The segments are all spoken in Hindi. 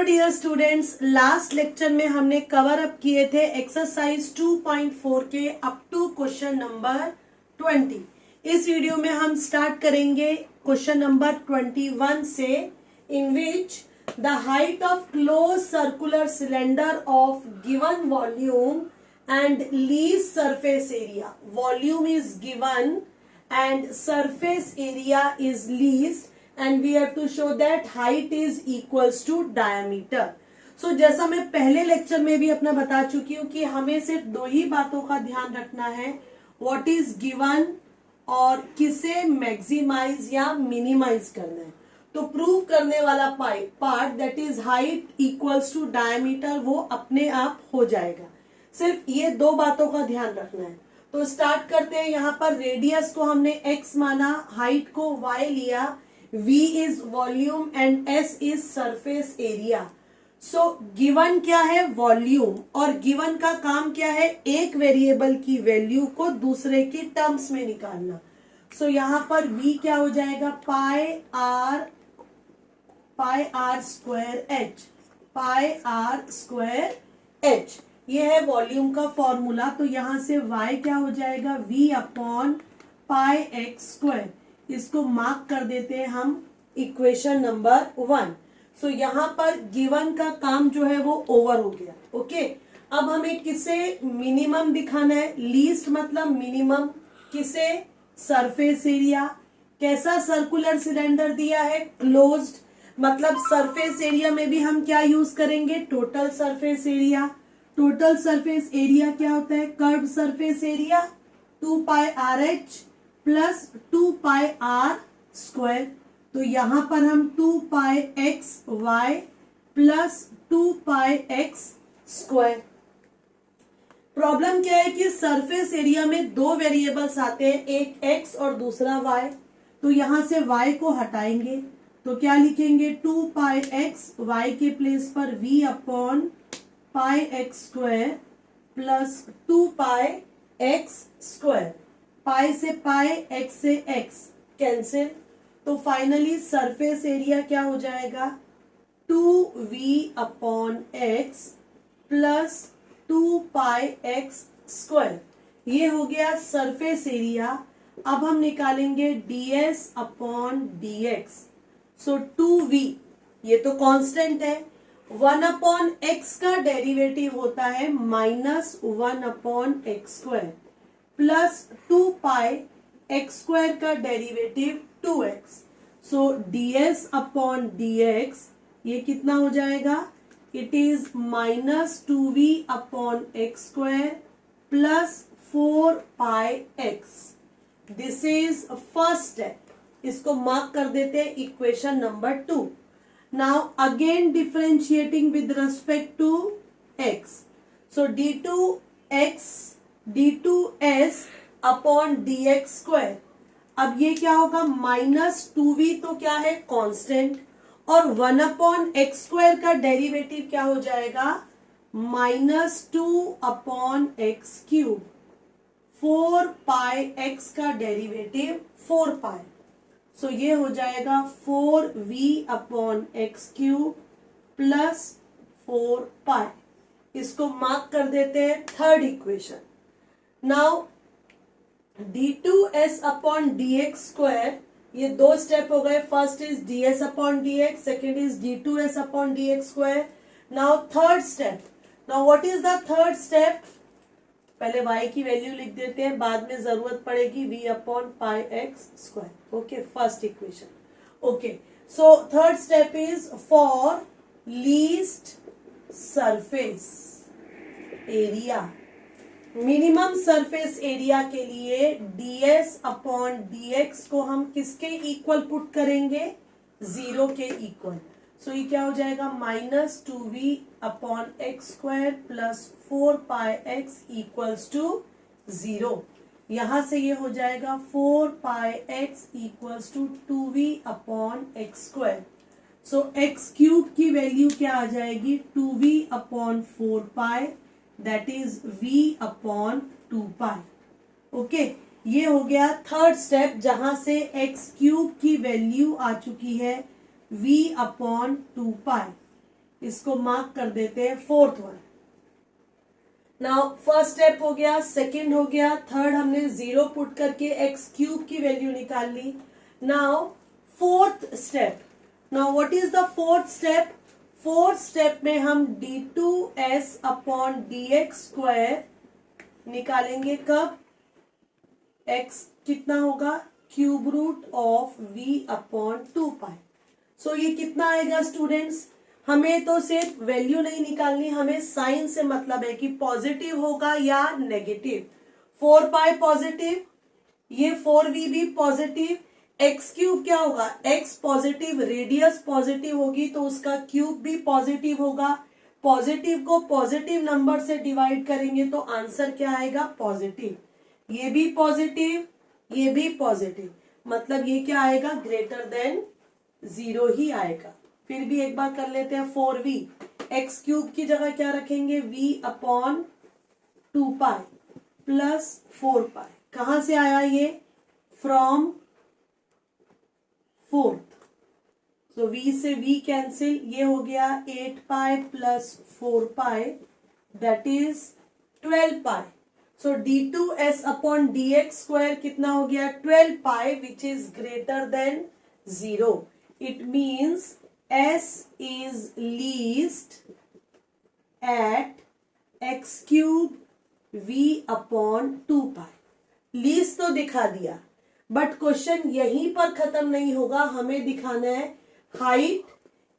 डियर स्टूडेंट्स, लास्ट लेक्चर में हमने कवर अप किए थे एक्सरसाइज 2.4 के अप टू क्वेश्चन नंबर 20। इस वीडियो में हम स्टार्ट करेंगे क्वेश्चन नंबर 21 से, in which the height of close circular cylinder of given volume and least surface area, volume is given and surface area is least and we have to show that height is equals to diameter. So जैसा मैं पहले लेक्चर में भी अपना बता चुकी हूँ कि हमें सिर्फ दो ही बातों का ध्यान रखना है, what is given और किसे मैक्सिमाइज या मिनिमाइज करना है। तो प्रूव करने वाला part that is height equals to diameter वो अपने आप हो जाएगा, सिर्फ ये दो बातों का ध्यान रखना है। तो स्टार्ट करते हैं। यहाँ पर रेडियस को हमने x माना, हाइट को y लिया, v is volume and s is surface area. So given क्या है? वॉल्यूम। और गिवन का काम क्या है? एक वेरिएबल की वैल्यू को दूसरे की टर्म्स में निकालना। सो यहाँ पर v क्या हो जाएगा? Pi are square h, pi are square h, ये है वॉल्यूम का फॉर्मूला। तो यहां से y क्या हो जाएगा? v अपॉन पाई एक्स स्क्वायर। इसको मार्क कर देते हैं हम इक्वेशन नंबर 1। सो यहाँ पर गिवन का काम जो है वो ओवर हो गया। ओके, अब हमें किसे मिनिमम दिखाना है? लीस्ट मतलब मिनिमम। किसे? Surface area. कैसा सर्कुलर सिलेंडर दिया है? क्लोज्ड, मतलब सरफेस एरिया में भी हम क्या यूज करेंगे? Total surface area. Total surface area क्या होता है? Curve surface area 2 pi R H plus 2 pi are square. तो यहां पर हम 2 pi X Y plus 2 pi X square. Problem क्या है कि सरफेस एरिया में दो वेरिएबल्स आते हैं, एक एक्स और दूसरा वाई। तो यहां से वाई को हटाएंगे तो क्या लिखेंगे? 2 पाई एक्स, वाई के प्लेस पर v अपॉन पाई X square plus 2 pi X square. पाई से पाई, एक्स से एक्स कैंसिल। तो फाइनली सरफेस एरिया क्या हो जाएगा? 2v upon x plus 2 pi X square. ये हो गया सरफेस एरिया। अब हम निकालेंगे ds अपॉन dx। सो 2v, ये तो कांस्टेंट है। 1 अपॉन एक्स का डेरिवेटिव होता है -1 upon x square plus 2 pi X square का डेरिवेटिव 2x। सो ds अपॉन dx ये कितना हो जाएगा? It is -2v upon x square plus 4 pi x. This is first step. इसको मार्क कर देते हैं equation number 2। Now again differentiating with respect to x. So d2x d2s upon dx square। अब ये क्या होगा? -2v तो क्या है? कांस्टेंट। और 1 अपॉन एक्स स्क्वायर का डेरिवेटिव क्या हो जाएगा? -2 upon x cube. 4 pi x का डेरिवेटिव 4 पाई। सो ये हो जाएगा 4v upon x cube plus 4 पाई। इसको मार्क कर देते हैं third equation. Now d2s upon dx square, ये दो स्टेप हो गए। First is ds upon dx, second is d2s upon dx square. Now third step. Now what is the third step? पहले y की वैल्यू लिख देते हैं, बाद में जरूरत पड़ेगी v upon pi X square. Okay, first equation. Okay, so third step is for least surface area, minimum surface area के लिए ds अपॉन dx को हम किसके इक्वल पुट करेंगे? 0 के इक्वल। सो ये क्या हो जाएगा? -2v upon x square plus 4 pi x equals to 0। यहां से ये हो जाएगा 4 pi x equals to 2v upon x square. So x cube की वैल्यू क्या आ जाएगी? 2v upon 4 pi, that is v upon 2 pi. Okay, ये हो गया थर्ड स्टेप, जहां से एक्स क्यूब की वैल्यू आ चुकी है v अपॉन 2 पाई। इसको मार्क कर देते हैं fourth one. Now first step हो गया, सेकंड हो गया, थर्ड हमने 0 पुट करके एक्स क्यूब की वैल्यू निकाल ली। Now fourth step, now what is the fourth step? Fourth step में हम d2s अपॉन dx स्क्वायर निकालेंगे। कब? x कितना होगा? Cube root of v upon 2 pi. So ये कितना आएगा स्टूडेंट्स? हमें तो सिर्फ वैल्यू नहीं निकालनी, हमें साइन से मतलब है कि पॉजिटिव होगा या नेगेटिव। 4 पाई पॉजिटिव, ये 4v भी पॉजिटिव, एक्स क्यूब क्या होगा? x पॉजिटिव, रेडियस पॉजिटिव होगी तो उसका क्यूब भी पॉजिटिव होगा। पॉजिटिव को पॉजिटिव नंबर से डिवाइड करेंगे तो आंसर क्या आएगा? पॉजिटिव। ये भी पॉजिटिव, ये भी पॉजिटिव, मतलब ये क्या आएगा? ग्रेटर देन 0 ही आएगा। फिर भी एक बार कर लेते हैं। 4v, एक्स क्यूब की जगह क्या रखेंगे? v upon 2 pi plus 4 pi. कहां से आया ये? From fourth. सो v से v कैंसिल, ये हो गया 8 pi plus 4 pi, that is 12 pi. So d2s upon dx square कितना हो गया? 12 pi, which is greater than 0। It means s is least at x cube v upon 2 pi. Least तो दिखा दिया, बट क्वेश्चन यहीं पर खत्म नहीं होगा, हमें दिखाना है height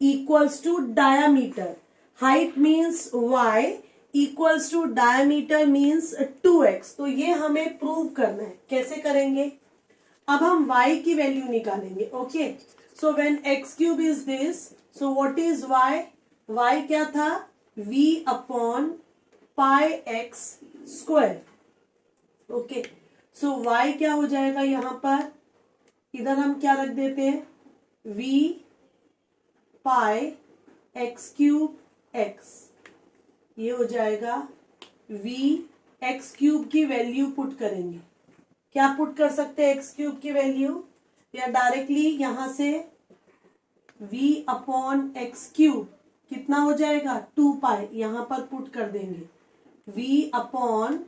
equals to diameter. Height means y equals to diameter means 2x। तो ये हमें प्रूव करना है। कैसे करेंगे? अब हम y की वैल्यू निकालेंगे। Okay, so when x cube is this, so what is y? y क्या था? v upon pi x square. Okay, so y क्या हो जाएगा? यहां पर इधर हम क्या रख देते हैं? v पाई x क्यूब x, ये हो जाएगा v x क्यूब की वैल्यू पुट करेंगे। क्या पुट कर सकते हैं x क्यूब की वैल्यू? या डायरेक्टली यहां से v अपॉन एक्स क्यूब कितना हो जाएगा? 2 पाई, यहां पर पुट कर देंगे। v अपॉन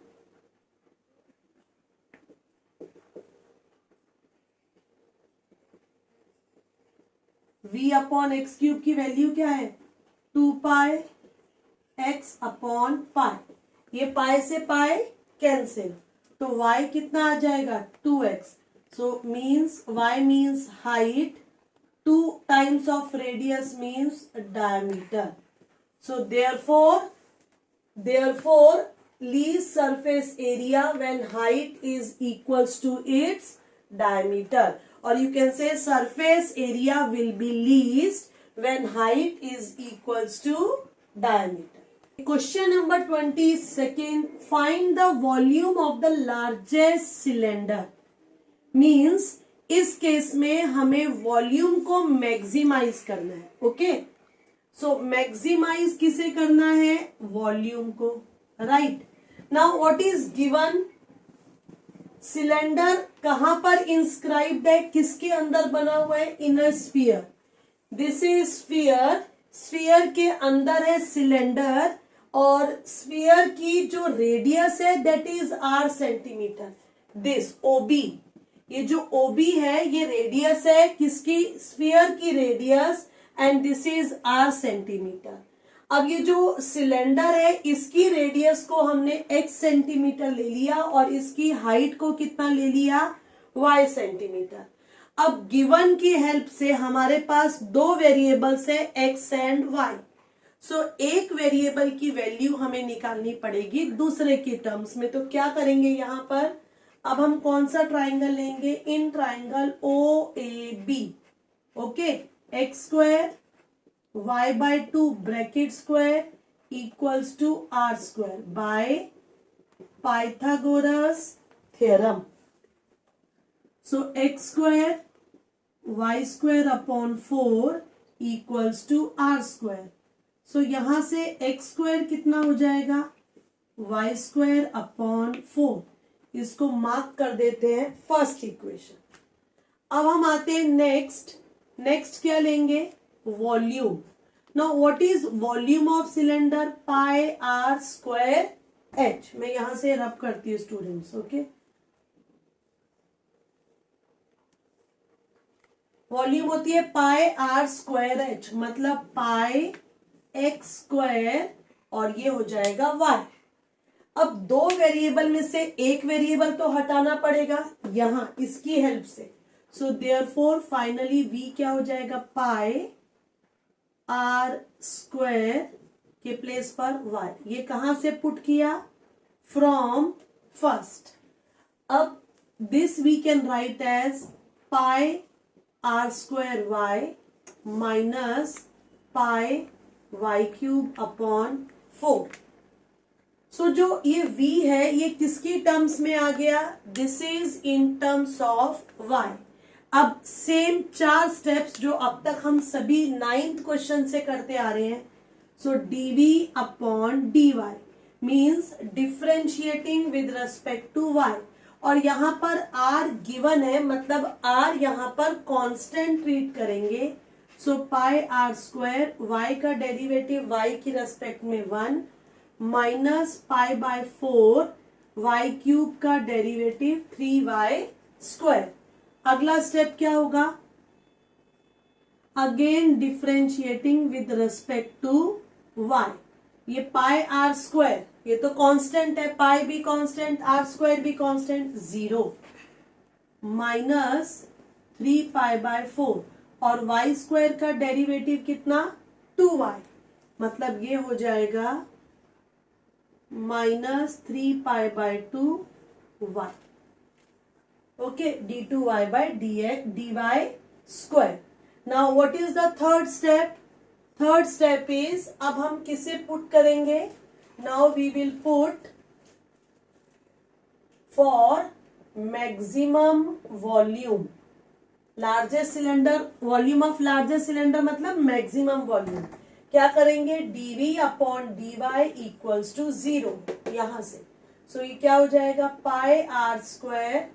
एक्स क्यूब की वैल्यू क्या है? 2 पाई x अपॉन पाई। ये पाई से पाई कैंसिल, तो y कितना आ जाएगा? 2x। So means y means height, 2 times of radius means diameter. So therefore least surface area when height is equals to its diameter, or you can say surface area will be least when height is equals to diameter. Question number 22, find the volume of the largest cylinder. Means इस केस में हमें वॉल्यूम को मैक्सिमाइज करना है। ओके, सो मैक्सिमाइज किसे करना है? वॉल्यूम को, right. Now what is given? Cylinder कहां पर इंस्क्राइब्ड है? किसके अंदर बना हुआ है? In a sphere. This is sphere, sphere के अंदर है सिलेंडर, और स्फीयर की जो रेडियस है that is r centimetre. This OB, ये जो OB है ये रेडियस है किसकी? स्फीयर की radius, and this is r centimetre. अब ये जो सिलेंडर है इसकी रेडियस को हमने x सेंटीमीटर ले लिया और इसकी हाइट को कितना ले लिया? y centimetre. अब गिवन की हेल्प से हमारे पास 2 वेरिएबल्स है x एंड y। सो एक वेरिएबल की वैल्यू हमें निकालनी पड़ेगी दूसरे की टर्म्स में। तो क्या करेंगे यहां पर? अब हम कौन सा ट्राइंगल लेंगे? In triangle OAB। Okay, x square y by 2 bracket square equals to r square by Pythagoras theorem. So x square y square upon 4 equals to r square. So यहां से एक्स स्क्वायर कितना हो जाएगा? y square upon 4। इसको मार्क कर देते हैं फर्स्ट इक्वेशन। अब हम आते हैं नेक्स्ट क्या लेंगे? Volume. Now what is volume of cylinder? Pi are square H. मैं यहां से रब करती हूँ स्टूडेंट्स, ओके। वॉल्यूम होती है पाई आर स्क्वायर एच, मतलब पाई एक्स स्क्वायर और ये हो जाएगा वाई। अब दो वेरिएबल में से एक वेरिएबल तो हटाना पड़ेगा यहां इसकी हेल्प से। सो देयरफॉर फाइनली वी क्या हो जाएगा? पाई आर स्क्वायर के प्लेस पर वाई। ये कहां से पुट किया? From first. अब this we can write as pi are square y minus pi y cube upon 4। So जो ये v है ये किसकी टर्म्स में आ गया? This is in terms of y। अब सेम 4 स्टेप्स जो अब तक हम सभी 9th क्वेश्चन से करते आ रहे हैं। So dv upon dy means differentiating with respect to y। और यहां पर r गिवन है, मतलब r यहां पर कांस्टेंट ट्रीट करेंगे। So pi are square y का डेरिवेटिव y की रेस्पेक्ट में 1 minus pi by 4 Y cube का डेरिवेटिव 3y स्क्वायर। अगला स्टेप क्या होगा? Again differentiating with respect to y। ये पाई आर स्क्वायर ये तो कांस्टेंट है, पाई भी कांस्टेंट, आर स्क्वायर भी कांस्टेंट, 0 माइनस 3 पाई बाय 4 और y स्क्वायर का डेरिवेटिव कितना? 2y, मतलब ये हो जाएगा माइनस 3 पाई बाय 2 y। ओके, d2y by dy square. Now what is the third step? Third step is, अब हम किसे पुट करेंगे? Now we will put for maximum volume largest cylinder, volume of largest cylinder मतलब मैक्सिमम वॉल्यूम। क्या करेंगे? dv upon dy equals to 0 यहां से। सो ये क्या हो जाएगा? Pi are square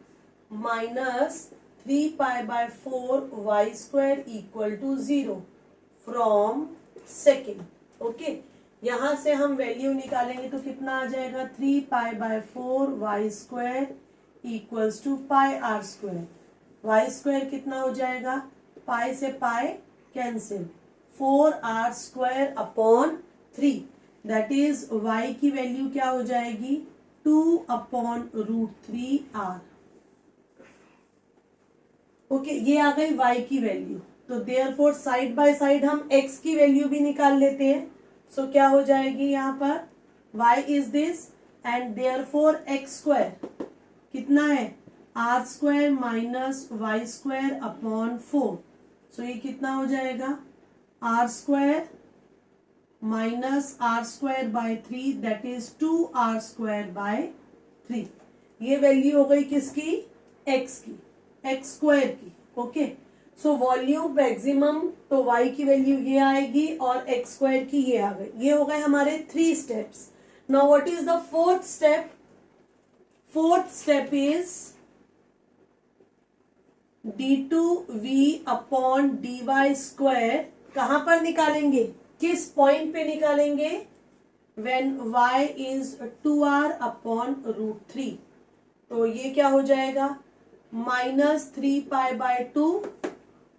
minus 3 pi by 4 Y square equal to 0 from second. Okay, यहां से हम वैल्यू निकालेंगे तो कितना आ जाएगा? 3 pi by 4 Y square equals to pi are square. Y square कितना हो जाएगा? पाई से pi cancel, 4r square upon 3। That is y की वैल्यू क्या हो जाएगी? 2 अपॉन √3r। ओके, ये आ गई y की वैल्यू। तो देयरफॉर साइड बाय साइड हम x की वैल्यू भी निकाल लेते हैं। सो क्या हो जाएगी यहाँ पर? y is this and therefore x square कितना है? r square minus Y square upon 4। So ये कितना हो जाएगा? r square minus R square by 3 that is 2r square by 3। ये वैल्यू हो गई किसकी? x की, x स्क्वायर की। ओके, सो वॉल्यूम मैक्सिमम तो y की वैल्यू ये आएगी और x स्क्वायर की ये आ गई। ये हो गए हमारे 3 steps. Now what is the fourth step? Fourth step is d2v upon dy square. कहां पर निकालेंगे? किस पॉइंट पे निकालेंगे? When y is 2r upon √3। तो ये क्या हो जाएगा? माइनस 3 पाई बाय 2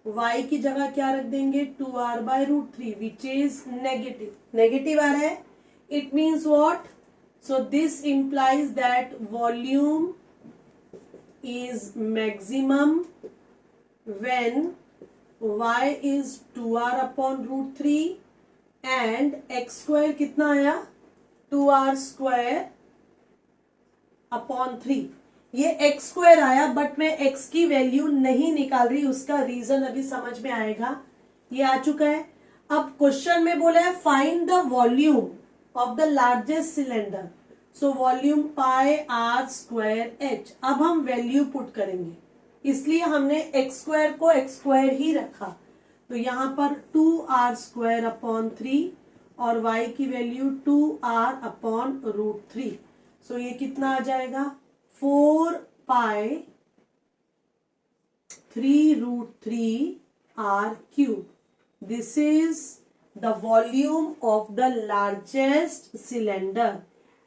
y की जगह क्या रख देंगे? 2r by √3 which is negative. Negative आ रहा है, it means what? So this implies that volume is maximum when y is 2r upon √3 and x square कितना आया? 2r square upon 3। ये x स्क्वायर आया बट मैं x की वैल्यू नहीं निकाल रही, उसका रीजन अभी समझ में आएगा। ये आ चुका है। अब क्वेश्चन में बोला है find the volume of the largest cylinder. So volume pi are square H. अब हम वैल्यू पुट करेंगे, इसलिए हमने x स्क्वायर को x स्क्वायर ही रखा। तो यहां पर 2r स्क्वायर अपॉन 3 और y की वैल्यू 2r अपॉन √3। सो ये कितना आ जाएगा? 4 पाई 3 √3 r cube. This is the volume of the largest cylinder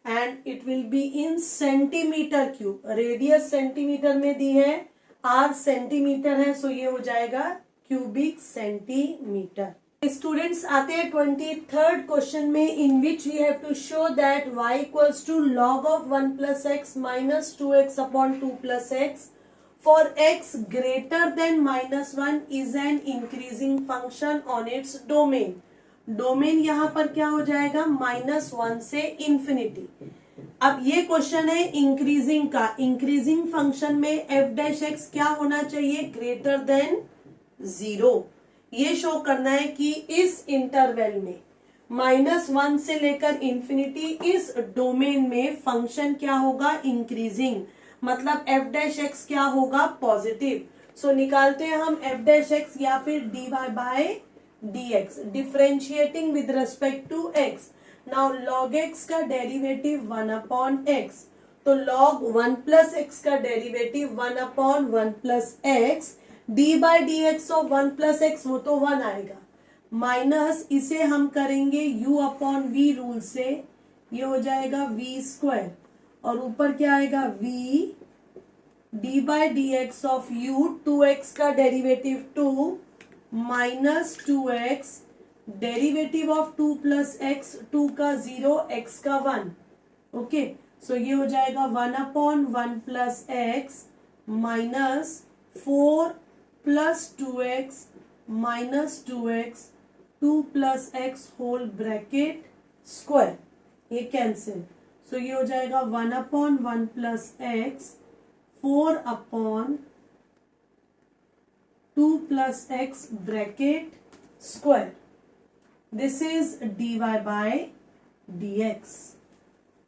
and it will be in centimeter cube. Radius centimetre में दी है, r सेंटीमीटर है, सो ये हो जाएगा क्यूबिक सेंटीमीटर. स्टूडेंट्स आते हैं 23rd क्वेश्चन में, in which we have to show that y equals to log of 1 plus x minus 2x upon 2 plus x for x greater than -1 is an increasing function on its domain. Domain यहां पर क्या हो जाएगा, -1 से इंफिनिटी. अब ये क्वेश्चन है इंक्रीजिंग का. इंक्रीजिंग फंक्शन में f डैश एक्स क्या होना चाहिए, ग्रेटर देन 0. ये शो करना है कि इस इंटरवल में -1 से लेकर इंफिनिटी इस डोमेन में फंक्शन क्या होगा, इंक्रीजिंग. मतलब f डैश एक्स क्या होगा, पॉजिटिव. सो निकालते हैं हम f डैश एक्स या फिर dy by dx, differentiating with respect to x. Now log x का डेरिवेटिव 1 अपॉन x, तो log 1 प्लस x का derivative 1 upon 1 plus x, d by D X of 1 plus X वो तो 1 आएगा, माइनस इसे हम करेंगे u अपॉन v रूल से, ये हो जाएगा v स्क्वायर, और ऊपर क्या आएगा v d by D X of u, 2x का derivative 2 minus 2x, derivative of 2 plus x, 2 का 0, x का 1. ओके, सो ये हो जाएगा 1 upon 1 plus X minus 4 plus 2x minus 2x, 2 plus X whole bracket square, ये कैंसिल. सो ये हो जाएगा 1 upon 1 plus X, 4 upon 2 plus x bracket square. This is dy by dx.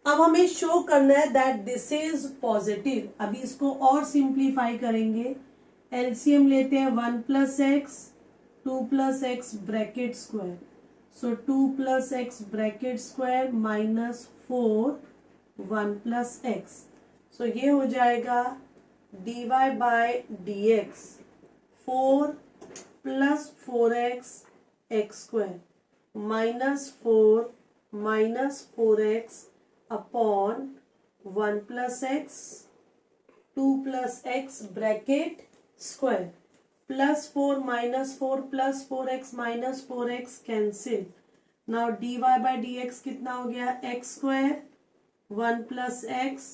अब हमें शो करना है दैट दिस इज पॉजिटिव. अभी इसको और सिंप्लीफाई करेंगे, एलसीएम लेते हैं 1 plus x, 2 plus x bracket square, so 2 plus x bracket square minus 4 1 plus x. So ये हो जाएगा dy by dx 4 plus 4x x square minus 4 minus 4x upon 1 plus x, 2 plus x bracket square, plus 4 minus 4 plus 4x minus 4x cancel. Now dy by dx कितना हो गया, x square 1 plus x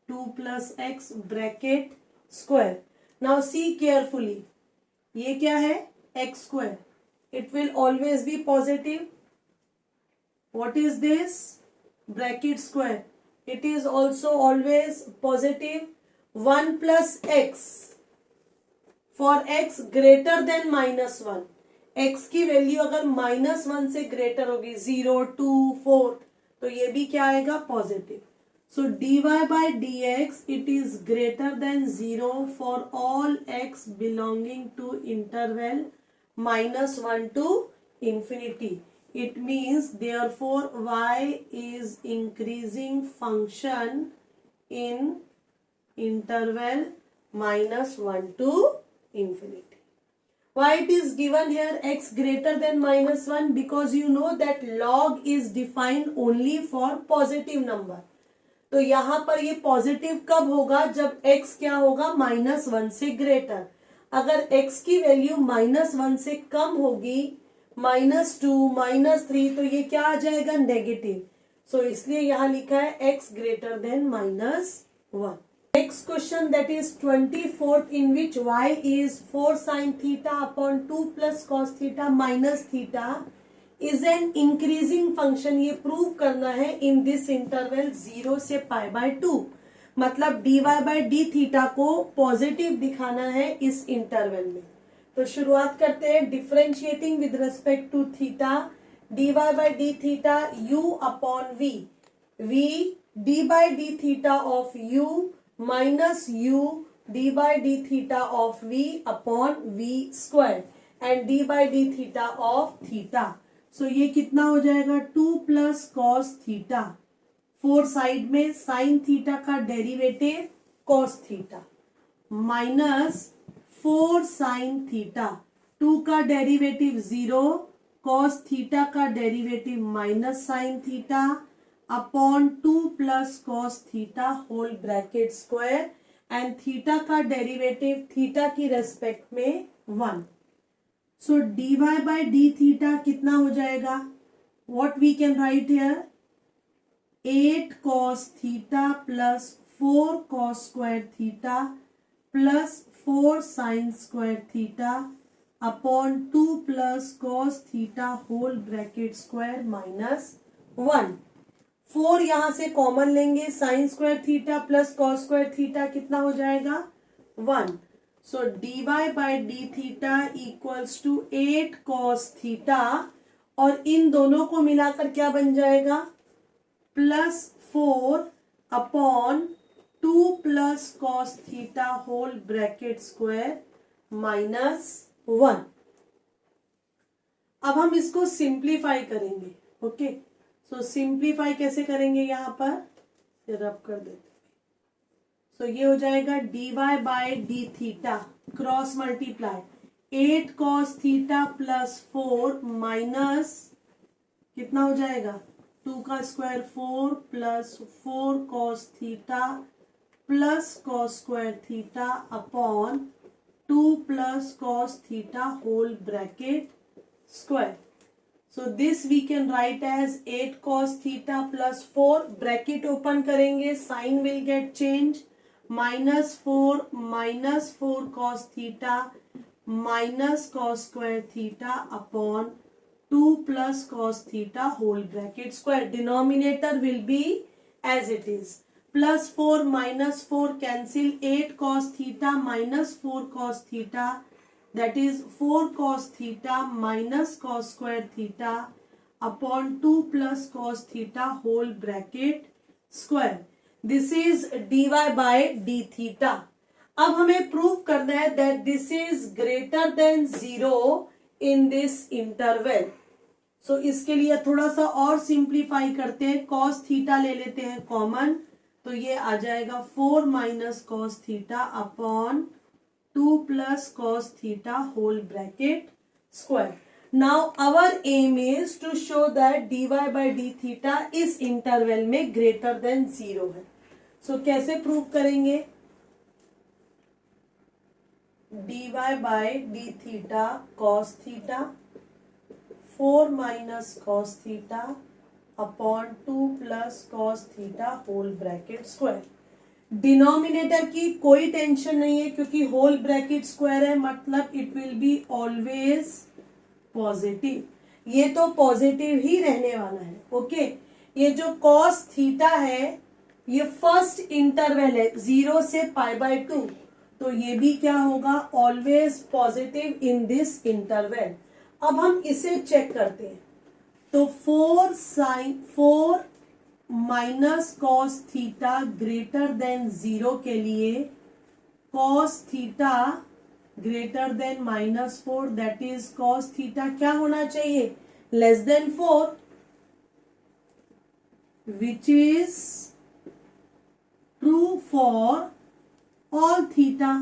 2 plus x bracket square. Now see carefully, ये क्या है, x square, it will always be positive. What is this, bracket square, it is also always positive. 1 plus x for x greater than -1, x की वैल्यू अगर -1 से ग्रेटर होगी, 0 2 4, तो ये भी क्या आएगा, positive. So dy by dx it is greater than 0 for all x belonging to interval -1 to infinity. It means therefore y is increasing function in interval -1 to infinity. Why it is given here x greater than -1? Because you know that log is defined only for positive number. तो यहाँ पर ये पॉजिटिव कब होगा, जब x क्या होगा, -1 से ग्रेटर. अगर x की वैल्यू -1 से कम होगी, -2 -3, तो ये क्या आ जाएगा, नेगेटिव. सो इसलिए यहाँ लिखा है x greater than -1. Next question that is 24th, in which y is 4 sin theta upon 2 plus cos theta minus theta is an increasing function. ये प्रूव करना है इन दिस इंटरवल 0 से π/2. मतलब dy बाय डी थीटा को पॉजिटिव दिखाना है इस इंटरवल में. तो शुरुआत करते हैं, differentiating with respect to theta, dy by D theta u upon v, v d by D theta of u minus u d by D theta of v upon v square and d by D theta of theta. So ये कितना हो जाएगा, 2 प्लस कॉस थीटा, 4 साइड में साइन थीटा का derivative cos theta, minus 4 sine theta, 2 का डेरिवेटिव 0 कॉस थीटा का derivative minus sine theta upon 2 plus cos theta whole bracket square and theta का डेरिवेटिव थीटा की रेस्पेक्ट में 1. So dy by D theta कितना हो जाएगा? What we can write here 8 cos theta plus 4 cos square theta plus 4 sin square theta upon 2 plus cos theta whole bracket square minus 1. 4 यहां से कॉमन लेंगे, sin square theta plus cos square theta कितना हो जाएगा 1. So dy by D theta equals to 8 cos theta और इन दोनों को मिलाकर क्या बन जाएगा plus 4 upon 2 plus cos theta whole bracket square minus 1. अब हम इसको सिंप्लीफाई करेंगे. ओके, सो सिंप्लीफाई कैसे करेंगे? यहां पर रब कर देते. सो ये हो जाएगा dy by D theta cross multiply 8 cos theta plus 4 minus कितना हो जाएगा 2 का square 4 plus 4 cos theta plus cos square theta upon 2 plus cos theta whole bracket square. So this we can write as 8 cos theta plus 4 bracket open करेंगे, sign will get changed, minus 4 cos theta minus cos square theta upon 2 plus cos theta whole bracket square. Denominator will be as it is. Plus 4 minus 4 cancel, 8 cos theta minus 4 cos theta, that is 4 cos theta minus cos square theta upon 2 plus cos theta whole bracket square. This is dy by d theta. अब हमें प्रूव करना है that this is greater than 0 in this interval. So इसके लिए थोड़ा सा और सिंप्लीफाई करते हैं. cos थीटा ले लेते हैं कॉमन, तो ये आ जाएगा 4 minus cos theta upon 2 plus cos theta whole bracket square. Now our aim is to show that dy by d theta इस interval में greater than 0 है. So कैसे प्रूव करेंगे? dy by d theta cos theta 4 minus cos theta upon 2 plus cos theta whole bracket square. Denominator की कोई टेंशन नहीं है क्योंकि होल ब्रैकेट स्क्वायर है, मतलब it will be always positive. ये तो पॉजिटिव ही रहने वाला है. ओके, ये जो कॉस थीटा है ये फर्स्ट इंटरवल है 0 से π/2, तो ये भी क्या होगा always positive in this interval. अब हम इसे चेक करते हैं. तो 4 minus cos theta greater than 0 के लिए cos theta greater than -4, that is cos theta क्या होना चाहिए less than 4, which is true for all theta.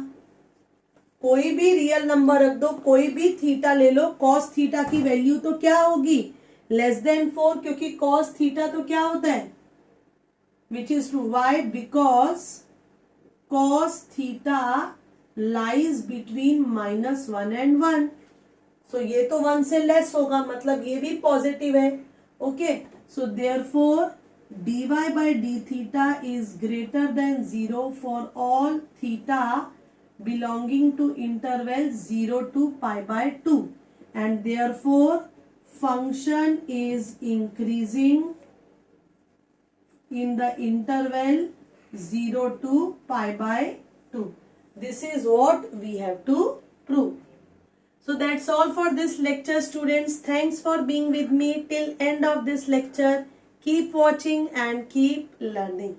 कोई भी रियल नंबर रख दो, कोई भी थीटा ले लो, कॉस थीटा की वैल्यू तो क्या होगी लेस देन 4, क्योंकि कॉस थीटा तो क्या होता है which is true. Why? Because cos theta lies between -1 and 1. So ये तो 1 से लेस होगा, मतलब ये भी पॉजिटिव है. Okay, so therefore dy by d theta is greater than 0 for all theta belonging to interval 0 to π/2, and therefore function is increasing in the interval 0 to π/2. This is what we have to prove. So that's all for this lecture, students. Thanks for being with me till end of this lecture. Keep watching and keep learning.